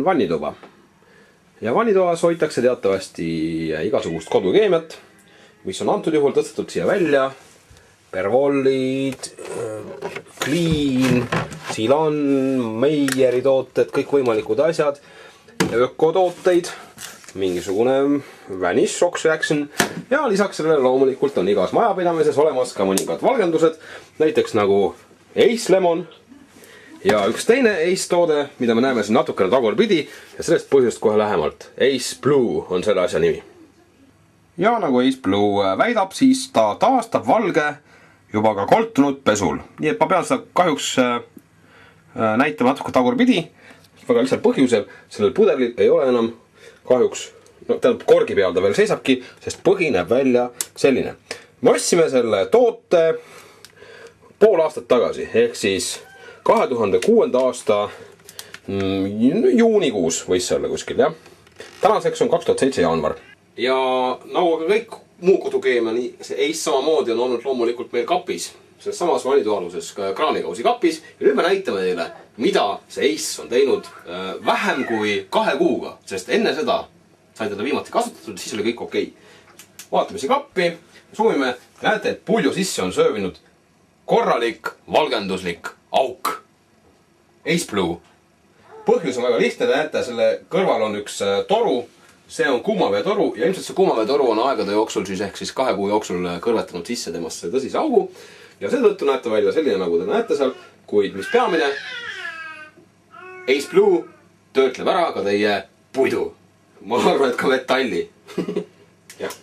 on vannituba. Ja vannitoas hoitakse teatavasti igasugust kodukeemiat, mis on antud juhul tõstetud siia välja. Pervollid, Clean, Silan, Meieri tooted, kõik võimalikud asjad, ökotooteid, mingisugune Vanish Rocks Reaction ja lisaks sellele loomulikult on igas majapidamises olemas ka mõningad valgendused, näiteks nagu Ace Lemon ja üks teine Ace toode, mida me näeme siin natukene tagurpidi ja sellest põhjust kohe lähemalt. Ace Blue on selle asja nimi. Ja nagu Ace Blue väidab, siis ta taastab valge juba ka koltunud pesul. Nii et ma pean seda kahjuks näitama natuke tagurpidi. Väga lihtsalt põhjusel, sellel pudelil ei ole enam kahjuks, tähendab korgi peal ta veel seisabki, sest põhi näeb välja selline. Me ostsime selle toote pool aastat tagasi, ehk siis 2006. aasta juunikuus võis see olla kuskil, jah. Tänaseks on 2007 jaanuar. Ja nagu ka kõik muu kodukeemia, nii see Ace samamoodi on olnud loomulikult meil kapis. Selles samas vannitoaluses kraanikausi kapis. Ja nüüd me näitame teile, mida see Ace on teinud vähem kui 2 kuuga. Sest enne seda sain teda viimati kasutatud, siis oli kõik okei. Vaatame siia kappi. Suumime, näete, et pulju sisse on söövinud korralik, valgenduslik auk. Ace Blue. Põhjus on väga lihtne, te näete, selle kõrval on üks toru. See on kuumaveetoru ja ilmselt see kuumaveetoru on aegade jooksul ehk siis 2 kuu jooksul kõrvetanud sisse temasse tõsise augu. Ja seetõttu näete välja selline, nagu te näete seal, kuid mis peamine, Ace Blue töötleb ära ka teie puidu. Ma arvan, et ka metalli. Jah.